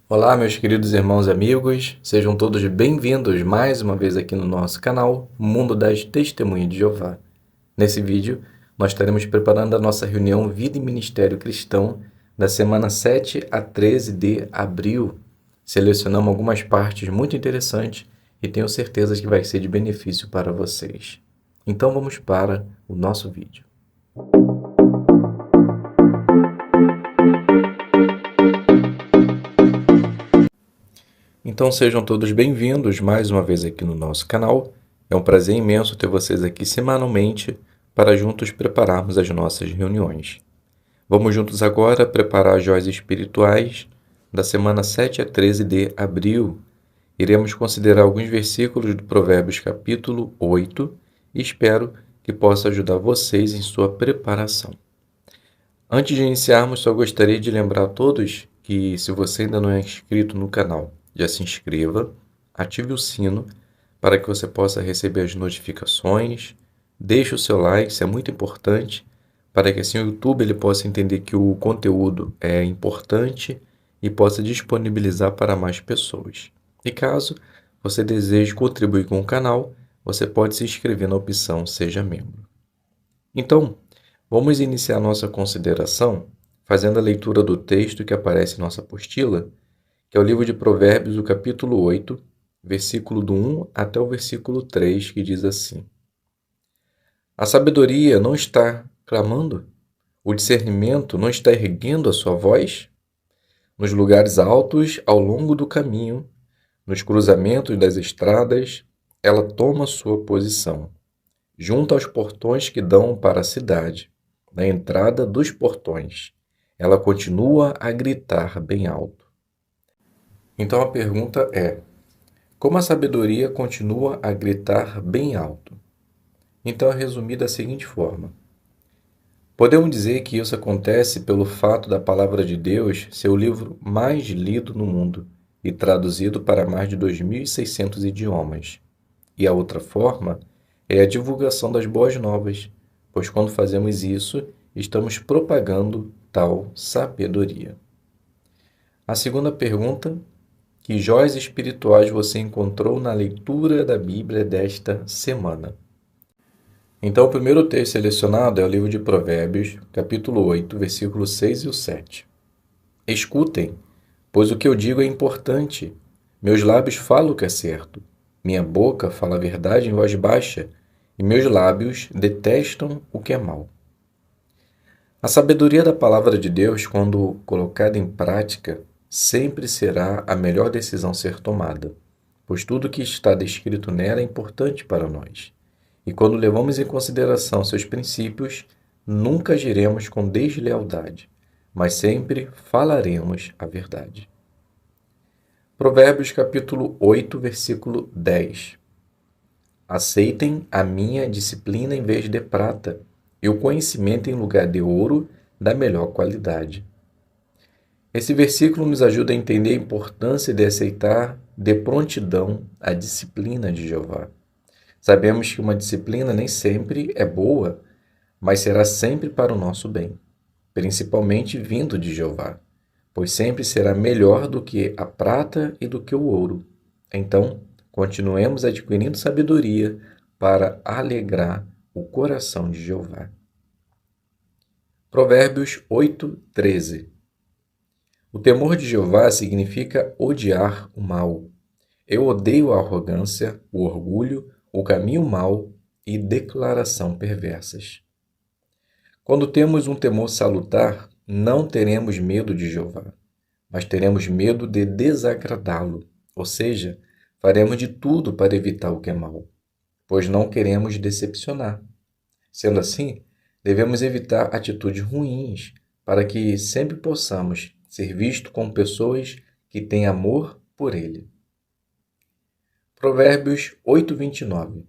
Olá, meus queridos irmãos e amigos, sejam todos bem-vindos mais uma vez aqui no nosso canal Mundo das Testemunhas de Jeová. Nesse vídeo, nós estaremos preparando a nossa reunião Vida e Ministério Cristão da semana 7 a 13 de abril. Selecionamos algumas partes muito interessantes e tenho certeza que vai ser de benefício para vocês. Então vamos para o nosso vídeo. Então sejam todos bem-vindos mais uma vez aqui no nosso canal. É um prazer imenso ter vocês aqui semanalmente para juntos prepararmos as nossas reuniões. Vamos juntos agora preparar as joias espirituais da semana 7 a 13 de abril. Iremos considerar alguns versículos do Provérbios capítulo 8 e espero que possa ajudar vocês em sua preparação. Antes de iniciarmos, só gostaria de lembrar a todos que, se você ainda não é inscrito no canal, já se inscreva, ative o sino para que você possa receber as notificações, deixe o seu like, isso é muito importante, para que assim o YouTube ele possa entender que o conteúdo é importante e possa disponibilizar para mais pessoas. E caso você deseje contribuir com o canal, você pode se inscrever na opção Seja Membro. Então, vamos iniciar nossa consideração fazendo a leitura do texto que aparece em nossa apostila, que é o livro de Provérbios, o capítulo 8, versículo do 1 até o versículo 3, que diz assim: A sabedoria não está clamando? O discernimento não está erguendo a sua voz? Nos lugares altos, ao longo do caminho, nos cruzamentos das estradas, ela toma sua posição, junto aos portões que dão para a cidade. Na entrada dos portões, ela continua a gritar bem alto. Então a pergunta é: como a sabedoria continua a gritar bem alto? Então é resumido da seguinte forma: podemos dizer que isso acontece pelo fato da Palavra de Deus ser o livro mais lido no mundo e traduzido para mais de 2.600 idiomas. E a outra forma é a divulgação das boas novas, pois quando fazemos isso, estamos propagando tal sabedoria. A segunda pergunta: que joias espirituais você encontrou na leitura da Bíblia desta semana? Então, o primeiro texto selecionado é o livro de Provérbios, capítulo 8, versículos 6 e o 7. Escutem, pois o que eu digo é importante. Meus lábios falam o que é certo. Minha boca fala a verdade em voz baixa, e meus lábios detestam o que é mal. A sabedoria da palavra de Deus, quando colocada em prática, sempre será a melhor decisão a ser tomada, pois tudo que está descrito nela é importante para nós. E quando levamos em consideração seus princípios, nunca agiremos com deslealdade, mas sempre falaremos a verdade. Provérbios capítulo 8, versículo 10. Aceitem a minha disciplina em vez de prata, e o conhecimento em lugar de ouro da melhor qualidade. Esse versículo nos ajuda a entender a importância de aceitar de prontidão a disciplina de Jeová. Sabemos que uma disciplina nem sempre é boa, mas será sempre para o nosso bem, principalmente vindo de Jeová, pois sempre será melhor do que a prata e do que o ouro. Então, continuemos adquirindo sabedoria para alegrar o coração de Jeová. Provérbios 8, 13. O temor de Jeová significa odiar o mal. Eu odeio a arrogância, o orgulho, o caminho mau e declaração perversas. Quando temos um temor salutar, não teremos medo de Jeová, mas teremos medo de desagradá-lo, ou seja, faremos de tudo para evitar o que é mal, pois não queremos decepcionar. Sendo assim, devemos evitar atitudes ruins para que sempre possamos ser vistos como pessoas que têm amor por Ele. Provérbios 8:29.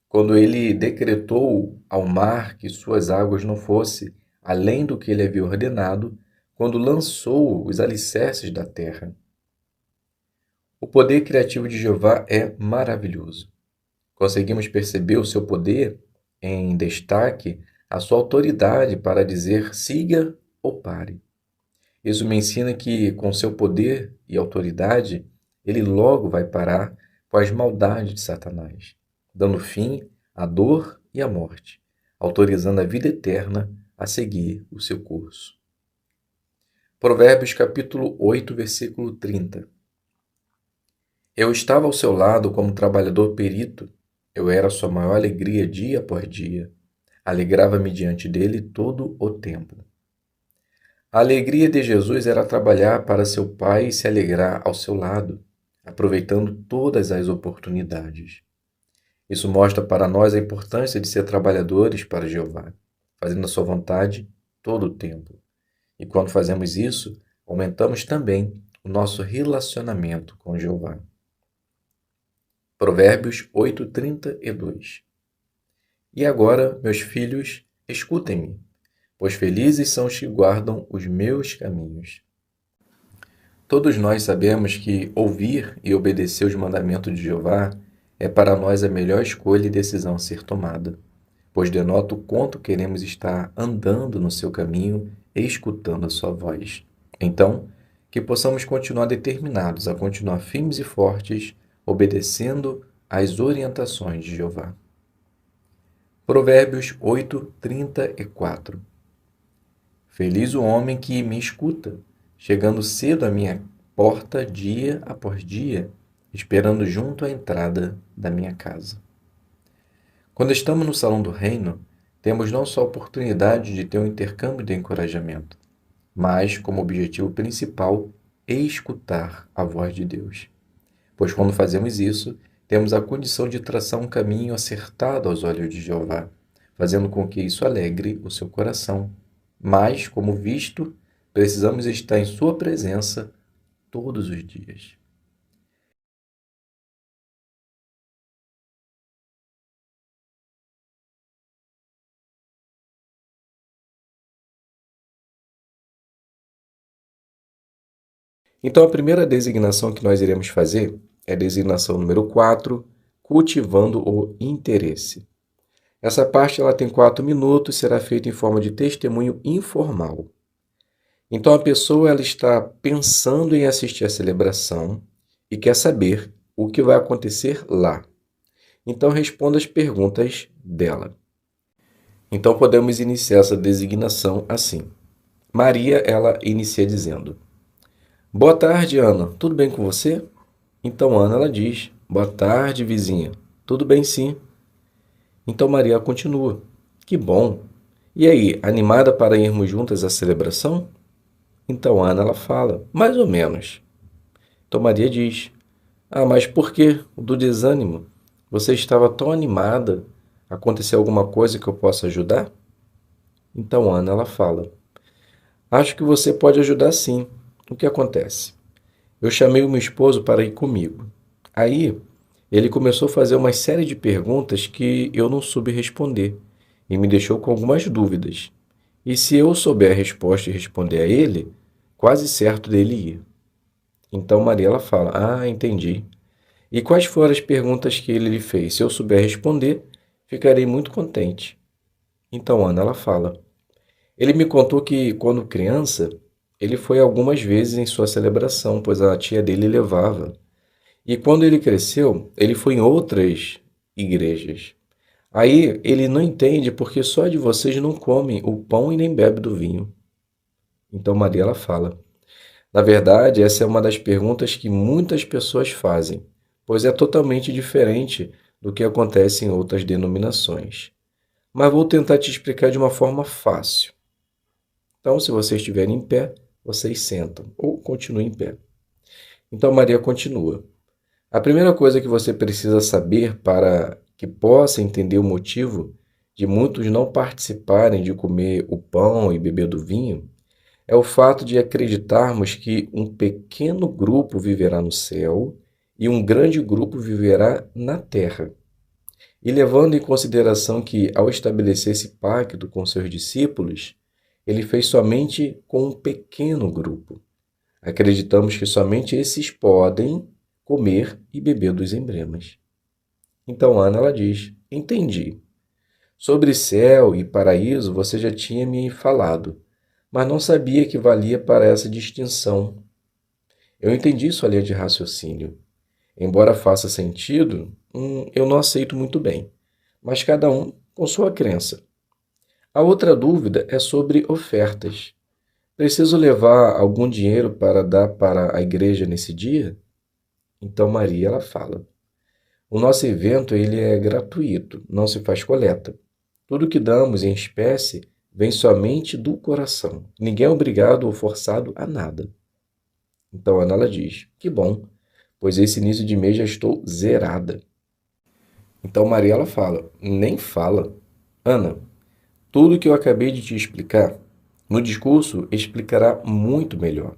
Quando ele decretou ao mar que suas águas não fossem além do que ele havia ordenado, quando lançou os alicerces da terra. O poder criativo de Jeová é maravilhoso. Conseguimos perceber o seu poder em destaque, a sua autoridade para dizer siga ou pare. Isso me ensina que, com seu poder e autoridade, ele logo vai parar com as maldades de Satanás, dando fim à dor e à morte, autorizando a vida eterna a seguir o seu curso. Provérbios capítulo 8, versículo 30. Eu estava ao seu lado como trabalhador perito, eu era sua maior alegria dia após dia, alegrava-me diante dele todo o tempo. A alegria de Jesus era trabalhar para seu Pai e se alegrar ao seu lado, aproveitando todas as oportunidades. Isso mostra para nós a importância de ser trabalhadores para Jeová, fazendo a sua vontade todo o tempo. E quando fazemos isso, aumentamos também o nosso relacionamento com Jeová. Provérbios 8:32. E agora, meus filhos, escutem-me, pois felizes são os que guardam os meus caminhos. Todos nós sabemos que ouvir e obedecer os mandamentos de Jeová é para nós a melhor escolha e decisão a ser tomada, pois denota o quanto queremos estar andando no seu caminho e escutando a sua voz. Então, que possamos continuar determinados a continuar firmes e fortes, obedecendo às orientações de Jeová. Provérbios 8:34. Feliz o homem que me escuta, chegando cedo à minha porta dia após dia, esperando junto à entrada da minha casa. Quando estamos no salão do reino, temos não só a oportunidade de ter um intercâmbio de encorajamento, mas como objetivo principal escutar a voz de Deus. Pois quando fazemos isso, temos a condição de traçar um caminho acertado aos olhos de Jeová, fazendo com que isso alegre o seu coração. Mas, como visto, precisamos estar em sua presença todos os dias. Então, a primeira designação que nós iremos fazer é a designação número 4, cultivando o interesse. Essa parte ela tem 4 minutos, será feita em forma de testemunho informal. Então, a pessoa ela está pensando em assistir à celebração e quer saber o que vai acontecer lá. Então, responda as perguntas dela. Então, podemos iniciar essa designação assim. Maria, ela inicia dizendo: Boa tarde, Ana. Tudo bem com você? Então, Ana, ela diz: Boa tarde, vizinha. Tudo bem, sim. Então, Maria continua: Que bom. E aí, animada para irmos juntas à celebração? Então, Ana, ela fala: Mais ou menos. Então, Maria diz: Ah, mas por que o do desânimo? Você estava tão animada. Aconteceu alguma coisa que eu possa ajudar? Então, Ana, ela fala: Acho que você pode ajudar sim. O que acontece? Eu chamei o meu esposo para ir comigo. Aí, ele começou a fazer uma série de perguntas que eu não soube responder e me deixou com algumas dúvidas. E se eu souber a resposta e responder a ele, quase certo dele ir. Então Maria ela fala: Ah, entendi. E quais foram as perguntas que ele lhe fez? Se eu souber responder, ficarei muito contente. Então Ana ela fala: Ele me contou que quando criança, ele foi algumas vezes em sua celebração, pois a tia dele levava. E quando ele cresceu, ele foi em outras igrejas. Aí ele não entende porque só de vocês não comem o pão e nem bebe do vinho. Então Maria ela fala: Na verdade, essa é uma das perguntas que muitas pessoas fazem, pois é totalmente diferente do que acontece em outras denominações. Mas vou tentar te explicar de uma forma fácil. Então, se vocês estiverem em pé, vocês sentam ou continuem em pé. Então Maria continua: A primeira coisa que você precisa saber para que possa entender o motivo de muitos não participarem de comer o pão e beber do vinho é o fato de acreditarmos que um pequeno grupo viverá no céu e um grande grupo viverá na terra. E levando em consideração que, ao estabelecer esse pacto com seus discípulos, ele fez somente com um pequeno grupo. Acreditamos que somente esses podem comer e beber dos emblemas. Então Ana ela diz: Entendi. Sobre céu e paraíso você já tinha me falado, mas não sabia que valia para essa distinção. Eu entendi sua linha de raciocínio. Embora faça sentido, eu não aceito muito bem, mas cada um com sua crença. A outra dúvida é sobre ofertas. Preciso levar algum dinheiro para dar para a igreja nesse dia? Então Maria ela fala: o nosso evento ele é gratuito, não se faz coleta. Tudo que damos em espécie vem somente do coração. Ninguém é obrigado ou forçado a nada. Então Ana ela diz: que bom, pois esse início de mês já estou zerada. Então Maria ela fala: nem fala. Ana, tudo que eu acabei de te explicar, no discurso explicará muito melhor,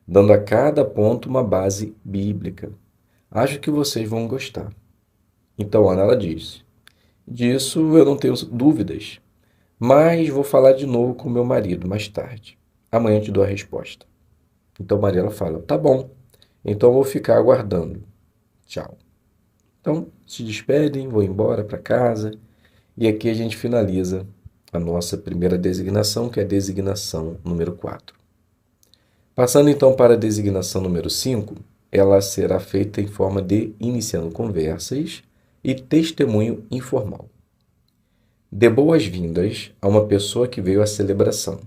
dando a cada ponto uma base bíblica. Acho que vocês vão gostar. Então Ana ela diz: disso eu não tenho dúvidas, mas vou falar de novo com meu marido mais tarde. Amanhã te dou a resposta. Então Maria ela fala: tá bom, então eu vou ficar aguardando. Tchau. Então se despedem, vão embora para casa e aqui a gente finaliza a nossa primeira designação, que é a designação número 4. Passando então para a designação número 5, ela será feita em forma de iniciando conversas e testemunho informal. Dê boas-vindas a uma pessoa que veio à celebração,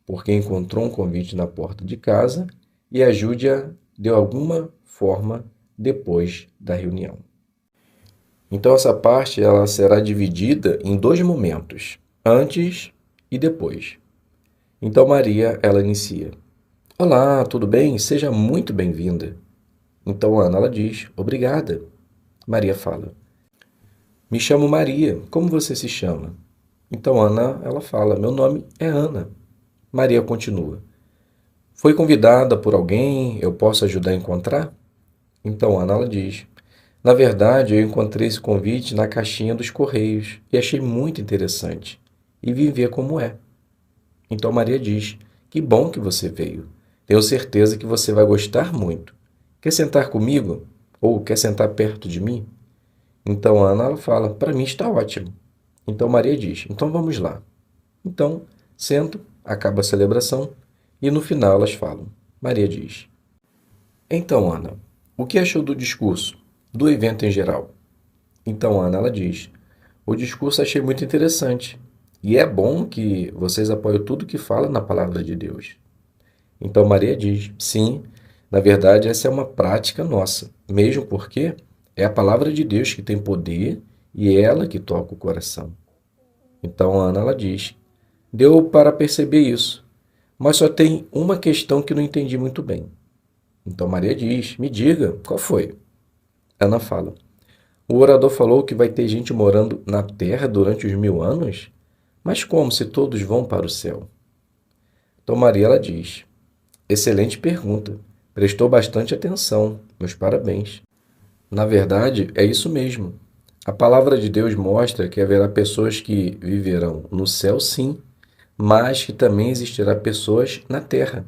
porque encontrou um convite na porta de casa e ajude-a de alguma forma depois da reunião. Então essa parte ela será dividida em dois momentos, antes e depois. Então Maria ela inicia: olá, tudo bem? Seja muito bem-vinda. Então Ana ela diz: obrigada. Maria fala: me chamo Maria, como você se chama? Então Ana ela fala: meu nome é Ana. Maria continua: foi convidada por alguém? Eu posso ajudar a encontrar? Então Ana ela diz: na verdade, eu encontrei esse convite na caixinha dos correios e achei muito interessante e vim ver como é. Então Maria diz: que bom que você veio. Tenho certeza que você vai gostar muito. Quer sentar comigo? Ou quer sentar perto de mim? Então Ana ela fala: para mim está ótimo. Então Maria diz: então vamos lá. Então sentam, acaba a celebração e no final elas falam. Maria diz: então Ana, o que achou do discurso, do evento em geral? Então Ana ela diz: o discurso achei muito interessante e é bom que vocês apoiam tudo que fala na palavra de Deus. Então Maria diz: sim, na verdade essa é uma prática nossa, mesmo porque é a palavra de Deus que tem poder e é ela que toca o coração. Então Ana ela diz: deu para perceber isso, mas só tem uma questão que não entendi muito bem. Então Maria diz: me diga, qual foi? Ana fala: o orador falou que vai ter gente morando na terra durante os 1000 anos? Mas como se todos vão para o céu? Então Maria ela diz: excelente pergunta. Prestou bastante atenção. Meus parabéns. Na verdade, é isso mesmo. A palavra de Deus mostra que haverá pessoas que viverão no céu, sim, mas que também existirá pessoas na terra.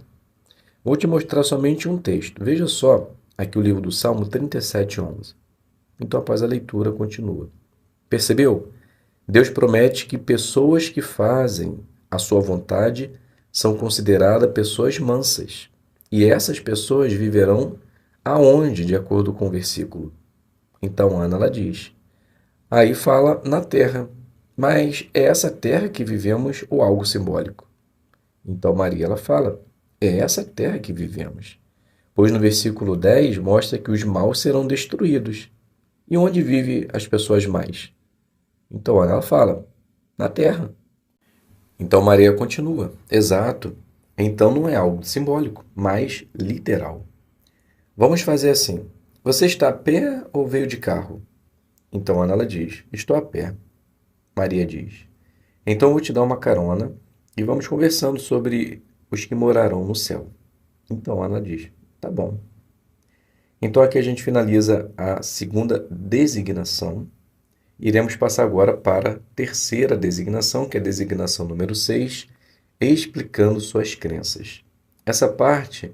Vou te mostrar somente um texto. Veja só aqui o livro do Salmo 37:11. Então, após a leitura, continua. Percebeu? Deus promete que pessoas que fazem a sua vontade são consideradas pessoas mansas. E essas pessoas viverão aonde, de acordo com o versículo? Então Ana ela diz: aí fala na terra, mas é essa terra que vivemos ou algo simbólico? Então Maria ela fala: é essa terra que vivemos. Pois no versículo 10 mostra que os maus serão destruídos. E onde vivem as pessoas mais? Então ela fala: na terra. Então Maria continua: exato. Então não é algo simbólico, mas literal. Vamos fazer assim. Você está a pé ou veio de carro? Então Ana ela diz: estou a pé. Maria diz: então eu vou te dar uma carona e vamos conversando sobre os que morarão no céu. Então Ana diz: tá bom. Então aqui a gente finaliza a segunda designação. Iremos passar agora para a terceira designação, que é a designação número 6, explicando suas crenças. Essa parte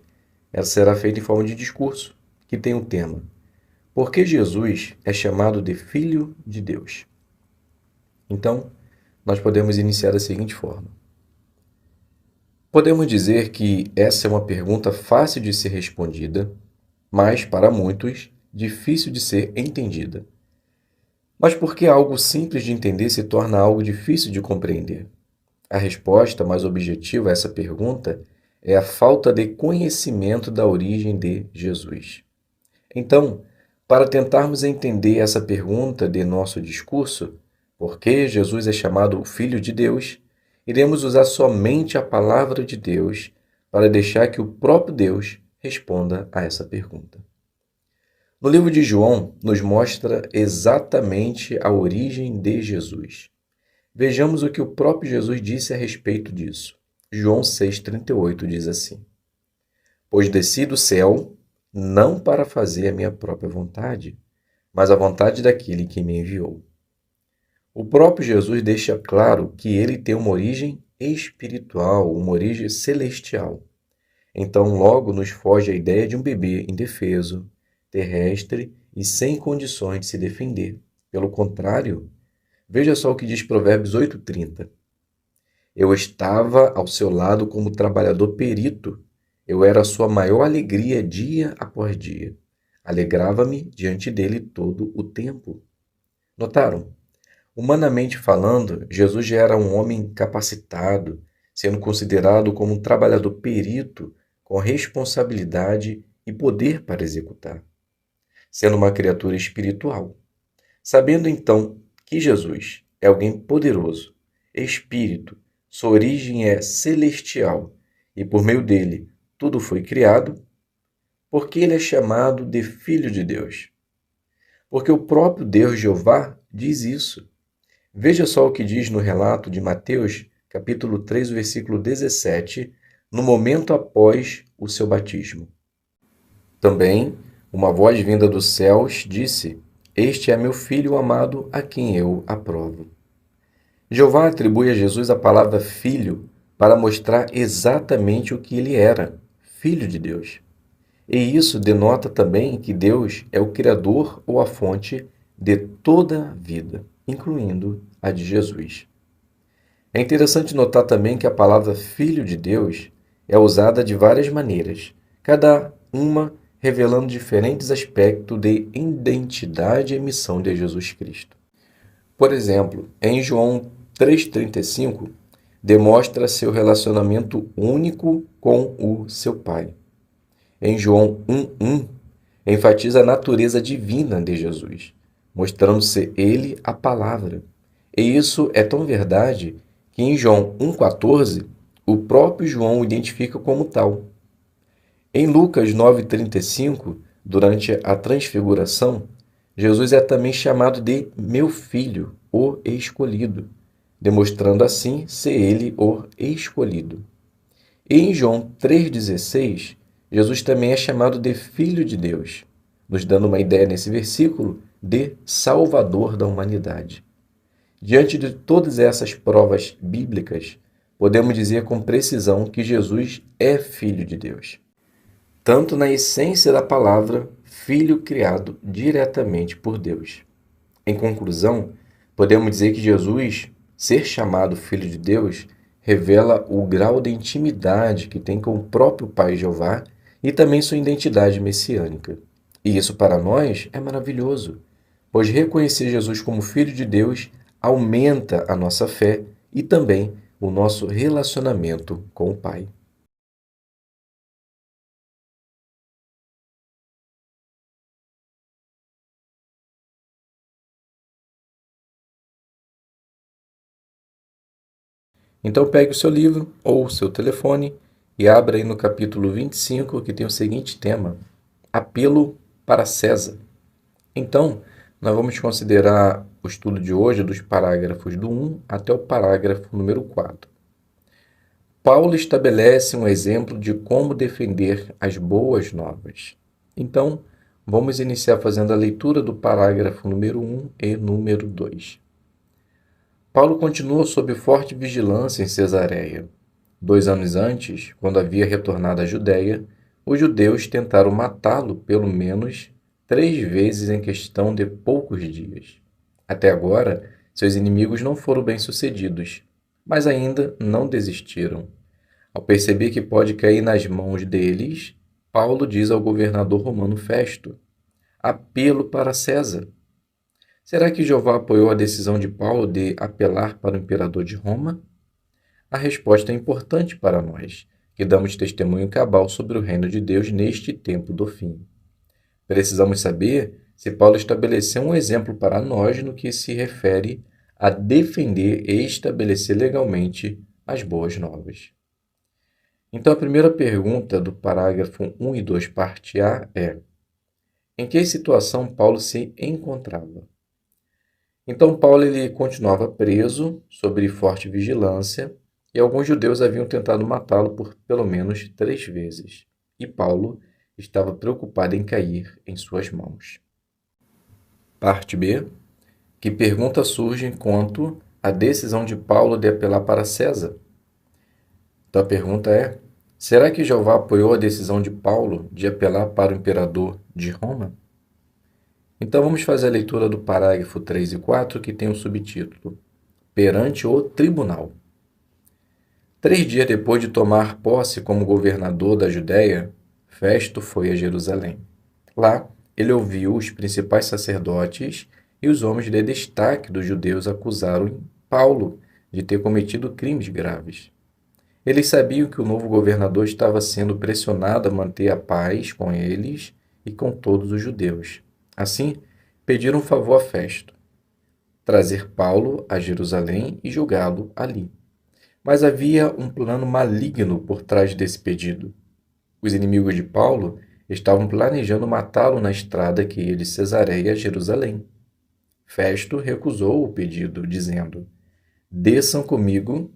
ela será feita em forma de discurso, que tem um tema: por que Jesus é chamado de Filho de Deus? Então, nós podemos iniciar da seguinte forma: Podemos dizer que essa é uma pergunta fácil de ser respondida, mas, para muitos, difícil de ser entendida. Mas por que algo simples de entender se torna algo difícil de compreender? A resposta mais objetiva a essa pergunta é a falta de conhecimento da origem de Jesus. Então, para tentarmos entender essa pergunta de nosso discurso, por que Jesus é chamado o Filho de Deus, iremos usar somente a palavra de Deus para deixar que o próprio Deus responda a essa pergunta. No livro de João, nos mostra exatamente a origem de Jesus. Vejamos o que o próprio Jesus disse a respeito disso. João 6,38 diz assim: Pois desci do céu, não para fazer a minha própria vontade, mas a vontade daquele que me enviou. O próprio Jesus deixa claro que ele tem uma origem espiritual, uma origem celestial. Então, logo nos foge a ideia de um bebê indefeso, terrestre e sem condições de se defender. Pelo contrário, veja só o que diz Provérbios 8,30. Eu estava ao seu lado como trabalhador perito. Eu era a sua maior alegria dia após dia. Alegrava-me diante dele todo o tempo. Notaram? Humanamente falando, Jesus já era um homem capacitado, sendo considerado como um trabalhador perito, com responsabilidade e poder para executar, sendo uma criatura espiritual. Sabendo então que Jesus é alguém poderoso, espírito, sua origem é celestial e por meio dele tudo foi criado, porque ele é chamado de Filho de Deus? Porque o próprio Deus Jeová diz isso. Veja só o que diz no relato de Mateus, capítulo 3, versículo 17, no momento após o seu batismo. Também, uma voz vinda dos céus disse: Este é meu filho amado, a quem eu aprovo. Jeová atribui a Jesus a palavra filho para mostrar exatamente o que ele era, Filho de Deus. E isso denota também que Deus é o Criador ou a fonte de toda a vida, incluindo a de Jesus. É interessante notar também que a palavra Filho de Deus é usada de várias maneiras, cada uma revelando diferentes aspectos de identidade e missão de Jesus Cristo. Por exemplo, em João 3,35, demonstra seu relacionamento único com o seu Pai. Em João 1,1, enfatiza a natureza divina de Jesus, mostrando-se ele a palavra. E isso é tão verdade que em João 1,14, o próprio João o identifica como tal. Em Lucas 9,35, durante a transfiguração, Jesus é também chamado de meu filho, o escolhido, demonstrando assim ser ele o escolhido. E em João 3,16, Jesus também é chamado de Filho de Deus, nos dando uma ideia nesse versículo de Salvador da humanidade. Diante de todas essas provas bíblicas, podemos dizer com precisão que Jesus é Filho de Deus. Tanto na essência da palavra, Filho criado diretamente por Deus. Em conclusão, podemos dizer que Jesus, ser chamado Filho de Deus, revela o grau de intimidade que tem com o próprio Pai Jeová e também sua identidade messiânica. E isso para nós é maravilhoso, pois reconhecer Jesus como Filho de Deus aumenta a nossa fé e também o nosso relacionamento com o Pai. Então pegue o seu livro ou o seu telefone e abra aí no capítulo 25, que tem o seguinte tema: Apelo para César. Então, nós vamos considerar o estudo de hoje dos parágrafos do 1 até o parágrafo número 4. Paulo estabelece um exemplo de como defender as boas novas. Então, vamos iniciar fazendo a leitura do parágrafo número 1 e número 2. Paulo continua sob forte vigilância em Cesareia. 2 anos antes, quando havia retornado à Judéia, os judeus tentaram matá-lo pelo menos 3 vezes em questão de poucos dias. Até agora, seus inimigos não foram bem-sucedidos, mas ainda não desistiram. Ao perceber que pode cair nas mãos deles, Paulo diz ao governador romano Festo: apelo para César. Será que Jeová apoiou a decisão de Paulo de apelar para o imperador de Roma? A resposta é importante para nós, que damos testemunho cabal sobre o reino de Deus neste tempo do fim. Precisamos saber se Paulo estabeleceu um exemplo para nós no que se refere a defender e estabelecer legalmente as boas novas. Então, a primeira pergunta do parágrafo 1 e 2, parte A, é: em que situação Paulo se encontrava? Então, Paulo ele continuava preso, sob forte vigilância, e alguns judeus haviam tentado matá-lo por pelo menos 3 vezes. E Paulo estava preocupado em cair em suas mãos. Parte B. Que perguntas surgem quanto à decisão de Paulo de apelar para César? Então, a pergunta é: será que Jeová apoiou a decisão de Paulo de apelar para o imperador de Roma? Então vamos fazer a leitura do parágrafo 3 e 4, que tem o subtítulo: Perante o Tribunal. 3 dias depois de tomar posse como governador da Judéia, Festo foi a Jerusalém. Lá, ele ouviu os principais sacerdotes e os homens de destaque dos judeus acusaram Paulo de ter cometido crimes graves. Eles sabiam que o novo governador estava sendo pressionado a manter a paz com eles e com todos os judeus. Assim, pediram um favor a Festo: trazer Paulo a Jerusalém e julgá-lo ali. Mas havia um plano maligno por trás desse pedido. Os inimigos de Paulo estavam planejando matá-lo na estrada que ia de Cesareia a Jerusalém. Festo recusou o pedido, dizendo: desçam comigo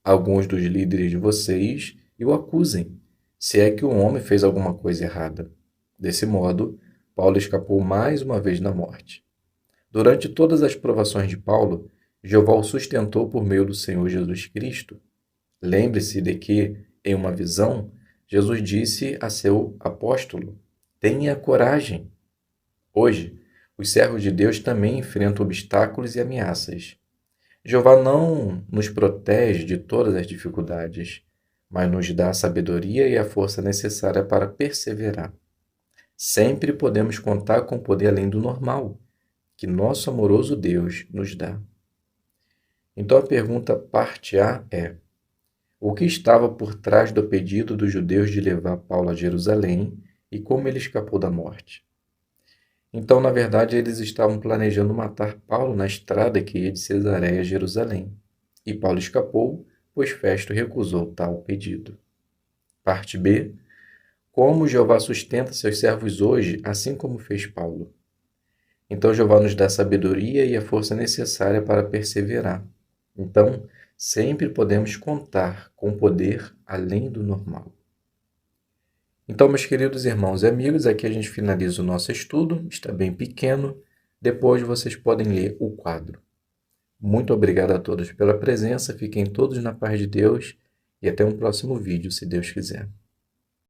alguns dos líderes de vocês e o acusem, se é que o homem fez alguma coisa errada. Desse modo, Paulo escapou mais uma vez da morte. Durante todas as provações de Paulo, Jeová o sustentou por meio do Senhor Jesus Cristo. Lembre-se de que, em uma visão, Jesus disse a seu apóstolo: tenha coragem. Hoje, os servos de Deus também enfrentam obstáculos e ameaças. Jeová não nos protege de todas as dificuldades, mas nos dá a sabedoria e a força necessária para perseverar. Sempre podemos contar com o poder além do normal, que nosso amoroso Deus nos dá. Então a pergunta parte A é: o que estava por trás do pedido dos judeus de levar Paulo a Jerusalém e como ele escapou da morte? Então, na verdade, eles estavam planejando matar Paulo na estrada que ia de Cesareia a Jerusalém. E Paulo escapou, pois Festo recusou tal pedido. Parte B. Como Jeová sustenta seus servos hoje, assim como fez Paulo. Então, Jeová nos dá a sabedoria e a força necessária para perseverar. Então, sempre podemos contar com poder além do normal. Então, meus queridos irmãos e amigos, aqui a gente finaliza o nosso estudo, está bem pequeno, depois vocês podem ler o quadro. Muito obrigado a todos pela presença, fiquem todos na paz de Deus e até um próximo vídeo, se Deus quiser.